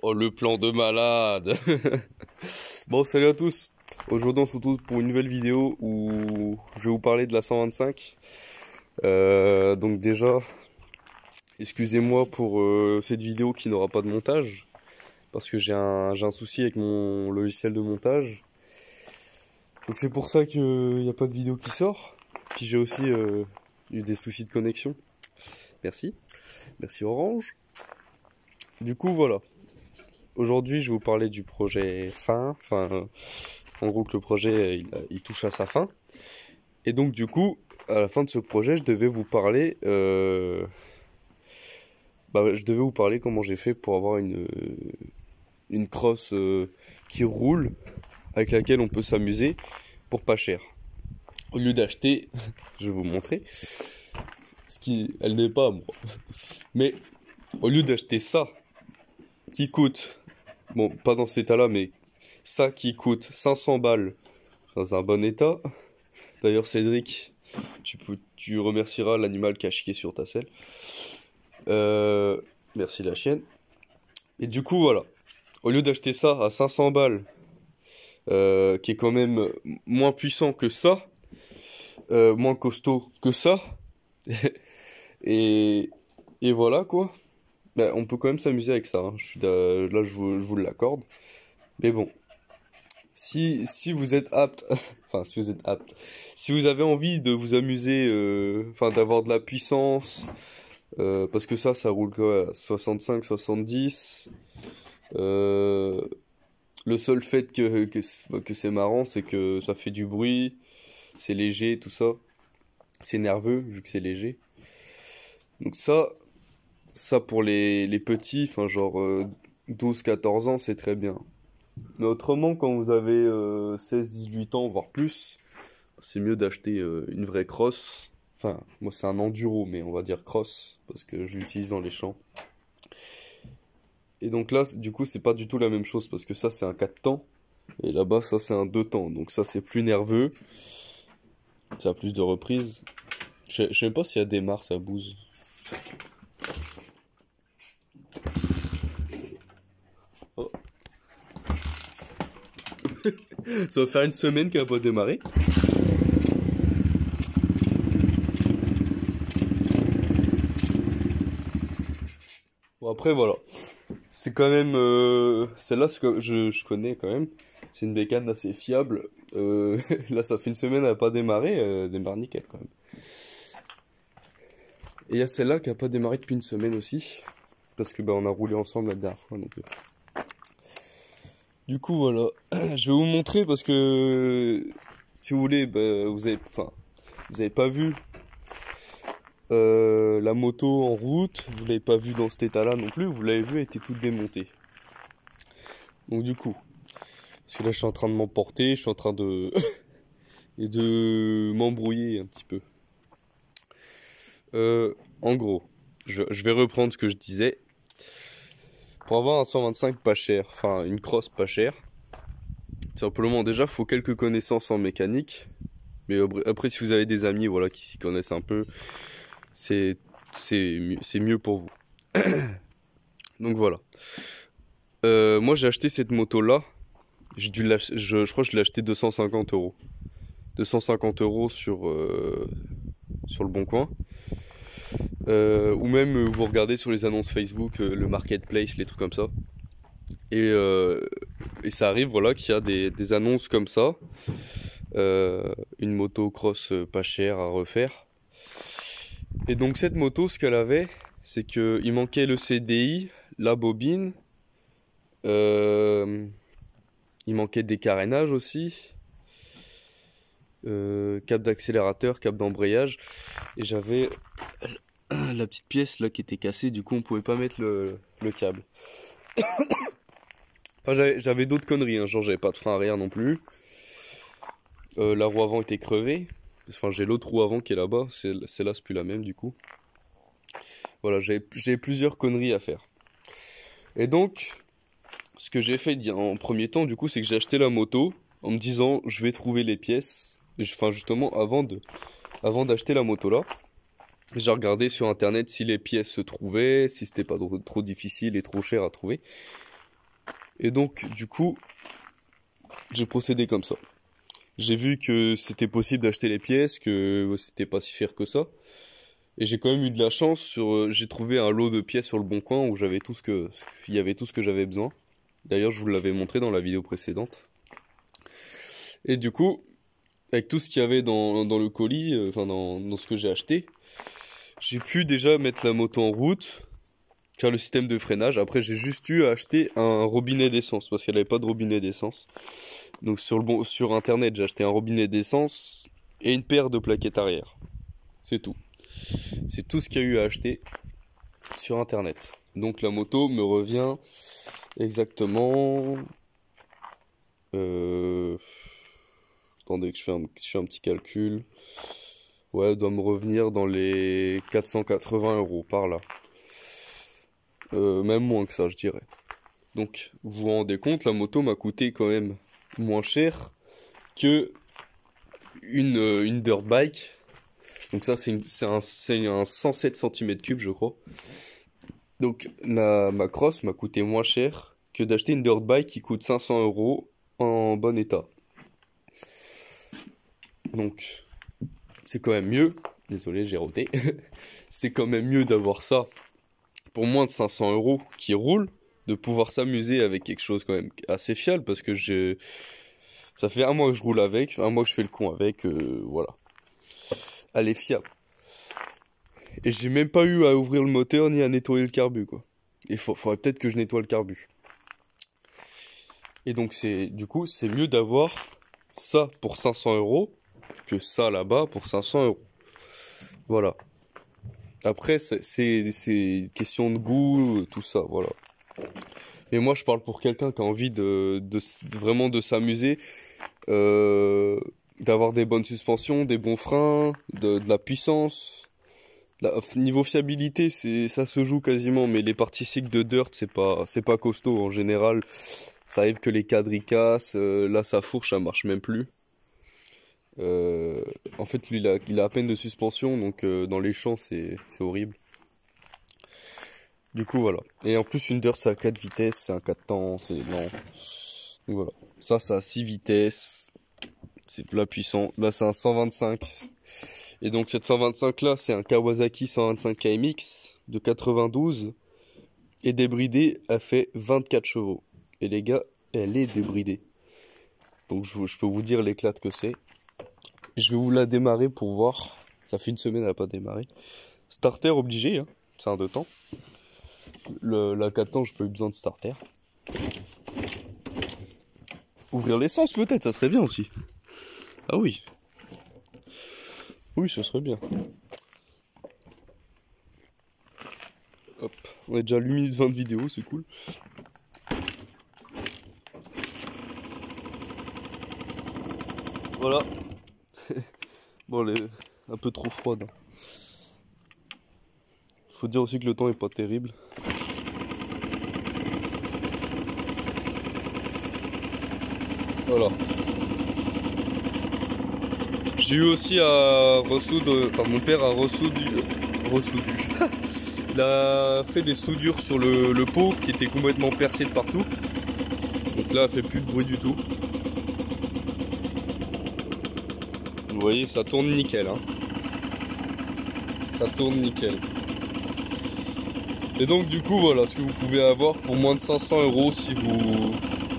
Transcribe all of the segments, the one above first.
Oh, le plan de malade. Bon, salut à tous. Aujourd'hui, on se retrouve pour une nouvelle vidéo où je vais vous parler de la 125. Donc déjà, excusez-moi pour cette vidéo qui n'aura pas de montage. Parce que j'ai un souci avec mon logiciel de montage. Donc c'est pour ça qu'il n'y a pas de vidéo qui sort. Puis j'ai aussi eu des soucis de connexion. Merci. Merci Orange. Du coup, voilà. Aujourd'hui, je vais vous parler du projet fin. En gros, que le projet, il touche à sa fin. Et donc, du coup, à la fin de ce projet, je devais vous parler... je devais vous parler comment j'ai fait pour avoir une crosse qui roule, avec laquelle on peut s'amuser pour pas cher. Au lieu d'acheter, je vais vous montrer, elle n'est pas à moi. Mais au lieu d'acheter ça, qui coûte, bon, pas dans cet état-là, mais ça qui coûte 500 balles dans un bon état. D'ailleurs, Cédric, tu remercieras l'animal qui a chié sur ta selle. Merci la chienne. Et du coup, voilà. Au lieu d'acheter ça à 500 balles, qui est quand même moins puissant que ça, moins costaud que ça, et voilà quoi. Ben, on peut quand même s'amuser avec ça, hein. Là, je vous l'accorde. Mais bon, si vous êtes apte, si vous avez envie de vous amuser, d'avoir de la puissance, parce que ça roule quoi, à 65, 70. Le seul fait que c'est marrant, c'est que ça fait du bruit, c'est léger, tout ça. C'est nerveux, vu que c'est léger. Donc ça pour les petits, genre 12-14 ans, c'est très bien. Mais autrement, quand vous avez 16-18 ans, voire plus, c'est mieux d'acheter une vraie crosse. Enfin, moi c'est un enduro, mais on va dire crosse, parce que je l'utilise dans les champs. Et donc là, du coup, c'est pas du tout la même chose, parce que ça c'est un 4 temps, et là-bas, ça c'est un 2 temps. Donc ça c'est plus nerveux, ça a plus de reprises. Je sais même pas si elle démarre, ça bouse. Oh. Ça va faire une semaine qu'elle n'a pas démarré. Bon après voilà. C'est quand même... celle-là, je connais quand même. C'est une bécane assez fiable. Là, ça fait une semaine, elle n'a pas démarré. Elle démarre nickel quand même. Et il y a celle-là qui n'a pas démarré depuis une semaine aussi. Parce que on a roulé ensemble la dernière fois. Donc, Du coup, voilà. Je vais vous montrer parce que... Si vous voulez, vous avez pas vu la moto en route. Vous l'avez pas vu dans cet état-là non plus. Vous l'avez vu, elle était toute démontée. Donc du coup... Parce que là, je suis en train de m'emporter, je suis en train de... et de m'embrouiller un petit peu. En gros, je vais reprendre ce que je disais. Pour avoir un 125 pas cher, enfin une crosse pas chère, simplement déjà, il faut quelques connaissances en mécanique. Mais après, si vous avez des amis voilà, qui s'y connaissent un peu, c'est mieux pour vous. Donc voilà. Moi, j'ai acheté cette moto-là. Je crois que je l'ai acheté 250 €. 250 € sur le Bon Coin. Ou même vous regardez sur les annonces Facebook, le marketplace, les trucs comme ça. Et ça arrive voilà, qu'il y a des annonces comme ça. Une moto cross pas chère à refaire. Et donc cette moto, ce qu'elle avait, c'est qu'il manquait le CDI, la bobine. Il manquait des carénages aussi. Cap d'accélérateur, cap d'embrayage. Et j'avais la petite pièce là qui était cassée, du coup on pouvait pas mettre le câble. Enfin j'avais d'autres conneries, hein, genre j'avais pas de frein arrière non plus. La roue avant était crevée. Enfin j'ai l'autre roue avant qui est là-bas, celle-là c'est plus la même du coup. Voilà, j'ai plusieurs conneries à faire. Et donc, ce que j'ai fait en premier temps du coup, c'est que j'ai acheté la moto en me disant je vais trouver les pièces. Enfin justement avant d'acheter la moto là. J'ai regardé sur internet si les pièces se trouvaient, si c'était pas trop difficile et trop cher à trouver. Et donc du coup j'ai procédé comme ça. J'ai vu que c'était possible d'acheter les pièces, que c'était pas si cher que ça. Et j'ai quand même eu de la chance j'ai trouvé un lot de pièces sur le Bon Coin où il y avait tout ce que j'avais besoin. D'ailleurs, je vous l'avais montré dans la vidéo précédente. Et du coup, avec tout ce qu'il y avait dans le colis, dans ce que j'ai acheté, j'ai pu déjà mettre la moto en route, faire le système de freinage. Après, j'ai juste eu à acheter un robinet d'essence parce qu'elle n'avait pas de robinet d'essence. Donc sur internet, j'ai acheté un robinet d'essence et une paire de plaquettes arrière. C'est tout. C'est tout ce qu'il y a eu à acheter sur internet. Donc la moto me revient exactement... Attendez que je fais un petit calcul. Ouais, elle doit me revenir dans les 480 € par là. Même moins que ça, je dirais. Donc, vous vous rendez compte, la moto m'a coûté quand même moins cher que une dirt bike. Donc ça, c'est un 107 cm3, je crois. Donc, ma cross m'a coûté moins cher que d'acheter une dirt bike qui coûte 500 € en bon état. Donc, c'est quand même mieux. Désolé, j'ai roté. C'est quand même mieux d'avoir ça pour moins de 500 € qui roule, de pouvoir s'amuser avec quelque chose quand même assez fiable, parce que ça fait un mois que je roule avec, un mois que je fais le con avec, voilà. Elle est fiable. Et j'ai même pas eu à ouvrir le moteur ni à nettoyer le carbu, quoi. Il faudrait peut-être que je nettoie le carbu. Et donc du coup, c'est mieux d'avoir ça pour 500 € que ça là-bas pour 500 €. Voilà. Après, c'est question de goût, tout ça, voilà. Mais moi, je parle pour quelqu'un qui a envie vraiment de s'amuser, d'avoir des bonnes suspensions, des bons freins, de la puissance. Niveau fiabilité, ça se joue quasiment, mais les parties cycles de dirt, c'est pas costaud en général. Ça arrive que les cadres y cassent, là sa fourche, ça marche même plus. En fait, lui, il a à peine de suspension, donc dans les champs, c'est horrible. Du coup, voilà. Et en plus, une dirt, c'est à 4 vitesses, c'est un 4 temps, c'est lent. Donc voilà. Ça a 6 vitesses. C'est de la puissance. Là, c'est un 125. Et donc, cette 125 là, c'est un Kawasaki 125 KMX de 92. Et débridée, elle fait 24 chevaux. Et les gars, elle est débridée. Donc, je peux vous dire l'éclate que c'est. Je vais vous la démarrer pour voir. Ça fait une semaine, elle n'a pas démarré. Starter obligé, hein. C'est un 2 temps. La 4 temps, j'ai pas eu besoin de starter. Ouvrir l'essence peut-être, ça serait bien aussi. Ah oui. Oui, ce serait bien. Hop, on est déjà à 1 minute 20 de vidéo, c'est cool. Voilà. Bon, elle est un peu trop froide. Faut dire aussi que le temps est pas terrible. Voilà. J'ai eu aussi à ressoudre, enfin mon père a ressoudu. Il a fait des soudures sur le pot qui était complètement percé de partout. Donc là, elle fait plus de bruit du tout. Vous voyez, ça tourne nickel, hein. Ça tourne nickel. Et donc du coup, voilà ce que vous pouvez avoir pour moins de 500 €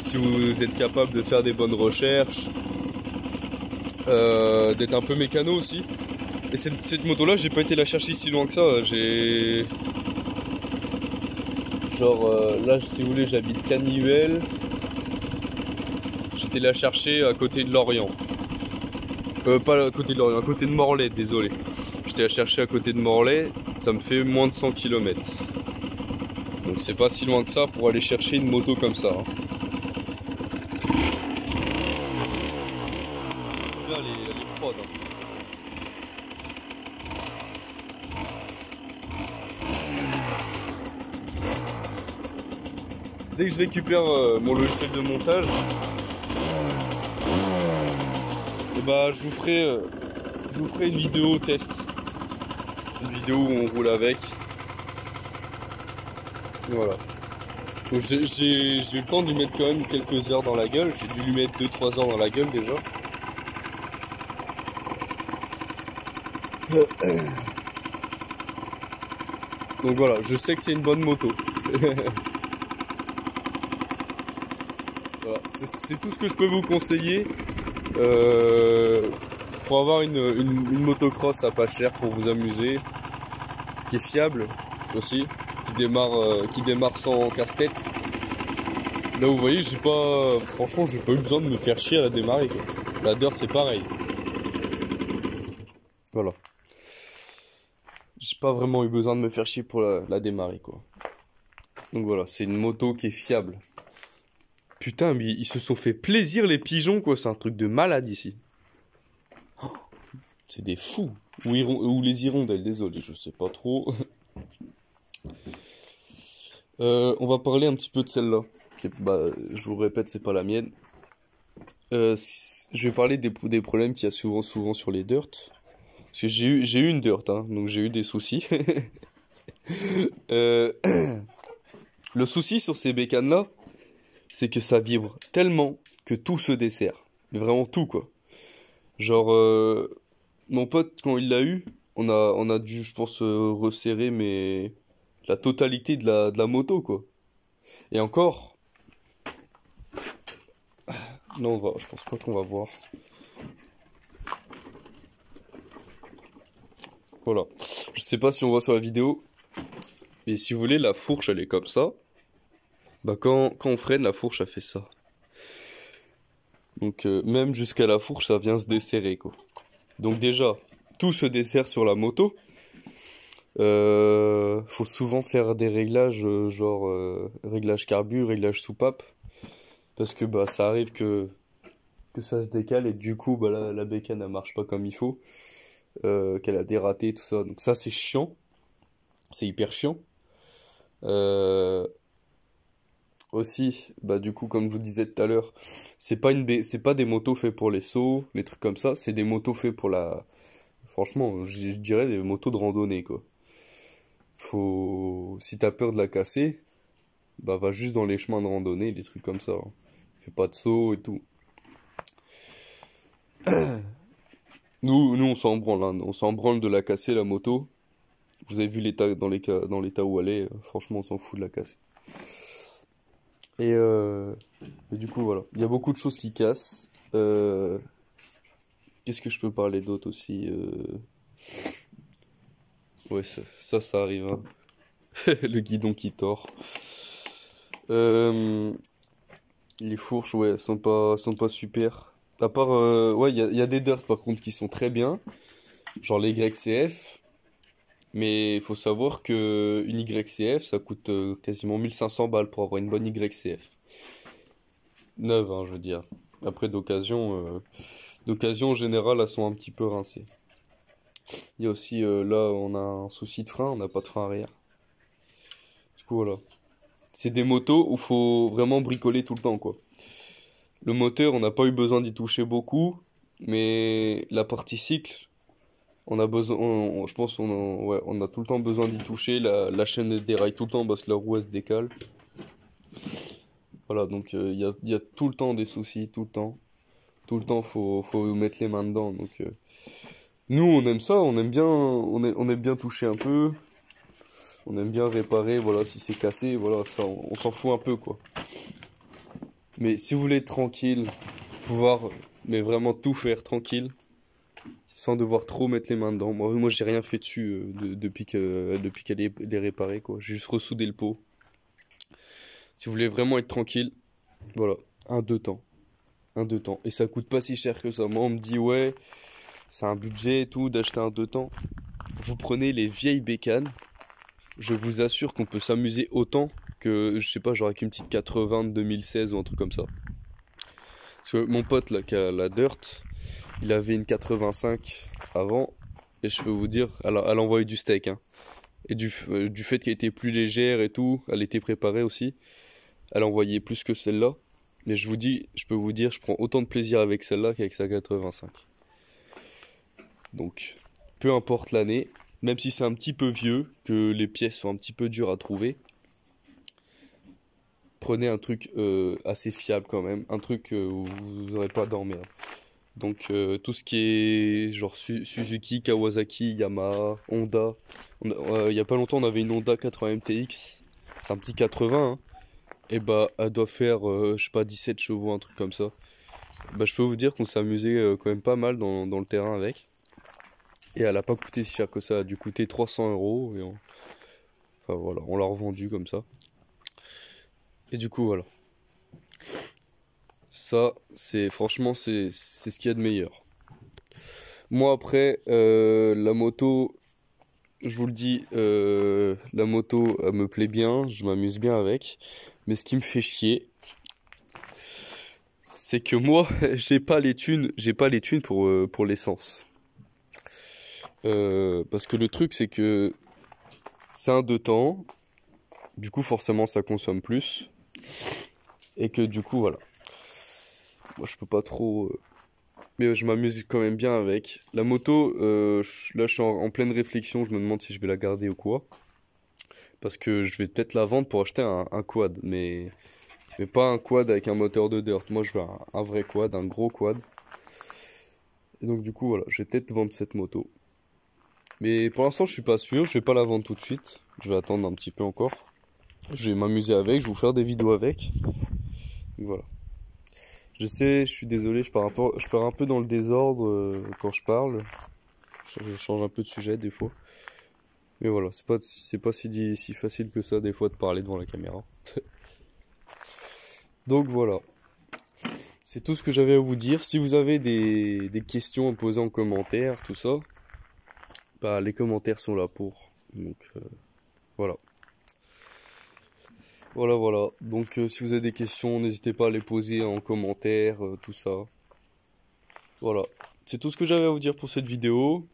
si vous êtes capable de faire des bonnes recherches, d'être un peu mécano aussi. Et cette moto là, j'ai pas été la chercher si loin que ça. Là, si vous voulez, j'habite Canihuel. J'étais la chercher à côté de Lorient. Pas à côté de Lorient, à côté de Morlaix, désolé. J'étais la chercher à côté de Morlaix, ça me fait moins de 100 km. Donc c'est pas si loin que ça pour aller chercher une moto comme ça, hein. Là, elle est froide, hein. Dès que je récupère mon logiciel de montage, et bah, je vous ferai une vidéo test. Une vidéo où on roule avec. Voilà. Donc j'ai eu le temps de lui mettre quand même quelques heures dans la gueule. J'ai dû lui mettre 2-3 heures dans la gueule déjà. Donc voilà, je sais que c'est une bonne moto. Voilà, c'est tout ce que je peux vous conseiller pour avoir une motocross à pas cher pour vous amuser, qui est fiable aussi, qui démarre sans casse-tête. Là vous voyez, franchement j'ai pas eu besoin de me faire chier à la démarrer quoi. La Dirt c'est pareil. Voilà. J'ai pas vraiment eu besoin de me faire chier pour la démarrer quoi. Donc voilà, c'est une moto qui est fiable. Putain, mais ils se sont fait plaisir les pigeons quoi, c'est un truc de malade ici. Oh, c'est des fous. Ou les hirondelles, désolé, je sais pas trop. On va parler un petit peu de celle-là. Bah, je vous répète, c'est pas la mienne. Je vais parler des problèmes qu'il y a souvent sur les dirt. Parce que j'ai eu une dirt, hein, donc j'ai eu des soucis. Le souci sur ces bécanes-là, c'est que ça vibre tellement que tout se dessert. Mais vraiment tout, quoi. Genre, mon pote, quand il l'a eu, on a dû, je pense, resserrer la totalité de la moto, quoi. Et encore, non, je pense pas qu'on va voir. Voilà. Je sais pas si on voit sur la vidéo, mais si vous voulez, la fourche, elle est comme ça. Bah, quand on freine, la fourche, elle fait ça. Donc, même jusqu'à la fourche, ça vient se desserrer, quoi. Donc déjà, tout se dessert sur la moto. Faut souvent faire des réglages, réglage carbu, réglage soupape. Parce que bah ça arrive que ça se décale et du coup bah la bécane elle marche pas comme il faut. Qu'elle a dératé tout ça. Donc ça c'est chiant. C'est hyper chiant. Euh, Aussi, bah du coup comme je vous disais tout à l'heure, c'est pas des motos faits pour les sauts, les trucs comme ça, c'est des motos faits pour franchement, je dirais des motos de randonnée quoi. Si t'as peur de la casser, bah va juste dans les chemins de randonnée, des trucs comme ça, hein. Fais pas de saut et tout. Nous on s'en branle, hein. On s'en branle de la casser la moto. Vous avez vu l'état dans l'état où elle est, franchement on s'en fout de la casser. Et du coup voilà, il y a beaucoup de choses qui cassent. Qu'est-ce que je peux parler d'autre aussi Ouais, ça arrive, hein. Le guidon qui tord. Euh, les fourches, ouais, sont pas super. À part, ouais, il y a des dirt par contre qui sont très bien. Genre les YCF. Mais il faut savoir que une YCF, ça coûte quasiment 1500 balles pour avoir une bonne YCF. Neuve, hein, je veux dire. Après, d'occasion, en général, elles sont un petit peu rincées. Il y a aussi, là, on a un souci de frein, on n'a pas de frein arrière. Du coup, voilà. C'est des motos où faut vraiment bricoler tout le temps, quoi. Le moteur, on n'a pas eu besoin d'y toucher beaucoup, mais la partie cycle, on a besoin, je pense, ouais, on a tout le temps besoin d'y toucher. La chaîne elle déraille tout le temps parce que la roue elle se décale. Voilà, donc il y a tout le temps des soucis, tout le temps. Tout le temps, faut mettre les mains dedans. Donc, nous, on aime ça, on aime bien toucher un peu. On aime bien réparer, voilà, si c'est cassé, voilà, ça, on s'en fout un peu, quoi. Mais si vous voulez être tranquille, pouvoir, mais vraiment tout faire tranquille, sans devoir trop mettre les mains dedans. Moi j'ai rien fait dessus depuis qu'elle est réparée, quoi. J'ai juste ressoudé le pot. Si vous voulez vraiment être tranquille, voilà, un deux temps. Un deux temps. Et ça coûte pas si cher que ça. Moi on me dit ouais, c'est un budget et tout d'acheter un deux temps. Vous prenez les vieilles bécanes. Je vous assure qu'on peut s'amuser autant que, je sais pas, genre avec une petite 80 de 2016 ou un truc comme ça. Parce que mon pote là qui a la Dirt, il avait une 85 avant. Et je peux vous dire, elle envoyait du steak, hein. Et du fait qu'elle était plus légère et tout, elle était préparée aussi. Elle envoyait plus que celle-là. Mais je peux vous dire, je prends autant de plaisir avec celle-là qu'avec sa 85. Donc, peu importe l'année, même si c'est un petit peu vieux, que les pièces sont un petit peu dures à trouver, prenez un truc assez fiable quand même, un truc où vous n'aurez pas à dormir. Donc tout ce qui est genre Suzuki, Kawasaki, Yamaha, Honda. Il y a pas longtemps on avait une Honda 80 MTX, c'est un petit 80 hein. Et bah elle doit faire je sais pas 17 chevaux, un truc comme ça. Bah je peux vous dire qu'on s'est amusé quand même pas mal dans le terrain avec. Et elle a pas coûté si cher que ça, elle a dû coûter 300 euros. Enfin voilà, on l'a revendu comme ça. Et du coup voilà. Ça, c'est franchement, c'est ce qu'il y a de meilleur. Moi après, la moto, je vous le dis, la moto, elle me plaît bien, je m'amuse bien avec. Mais ce qui me fait chier, c'est que moi, j'ai pas les thunes pour l'essence. Parce que le truc, c'est que c'est un deux temps. Du coup, forcément, ça consomme plus. Et que du coup, voilà. Moi, je peux pas trop. Mais je m'amuse quand même bien avec. La moto, là, je suis en pleine réflexion. Je me demande si je vais la garder ou quoi. Parce que je vais peut-être la vendre pour acheter un quad. Mais pas un quad avec un moteur de dirt. Moi, je veux un vrai quad, un gros quad. Et donc, du coup, voilà. Je vais peut-être vendre cette moto. Mais pour l'instant, je suis pas sûr. Je vais pas la vendre tout de suite. Je vais attendre un petit peu encore. Je vais m'amuser avec. Je vais vous faire des vidéos avec. Voilà. Je sais, je suis désolé, je pars un peu dans le désordre quand je parle. Je change un peu de sujet des fois. Mais voilà, c'est pas si facile que ça des fois de parler devant la caméra. Donc voilà. C'est tout ce que j'avais à vous dire. Si vous avez des questions à poser en commentaire, tout ça, bah les commentaires sont là pour. Donc voilà. Voilà. Donc si vous avez des questions, n'hésitez pas à les poser en commentaire, tout ça. Voilà. C'est tout ce que j'avais à vous dire pour cette vidéo.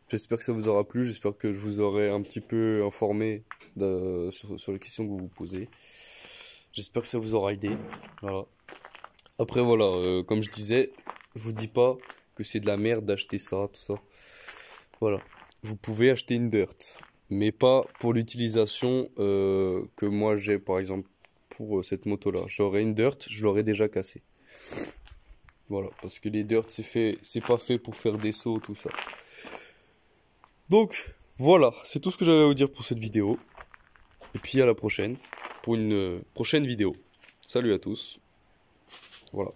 J'espère que ça vous aura plu, j'espère que je vous aurai un petit peu informé sur les questions que vous vous posez. J'espère que ça vous aura aidé. Voilà. Après voilà, comme je disais, je vous dis pas que c'est de la merde d'acheter ça, tout ça. Voilà. Vous pouvez acheter une dirt, mais pas pour l'utilisation que moi j'ai par exemple pour cette moto là. J'aurais une dirt, je l'aurais déjà cassée. Voilà, parce que les dirt c'est pas fait pour faire des sauts, tout ça. Donc voilà, c'est tout ce que j'avais à vous dire pour cette vidéo. Et puis à la prochaine, pour une prochaine vidéo. Salut à tous. Voilà.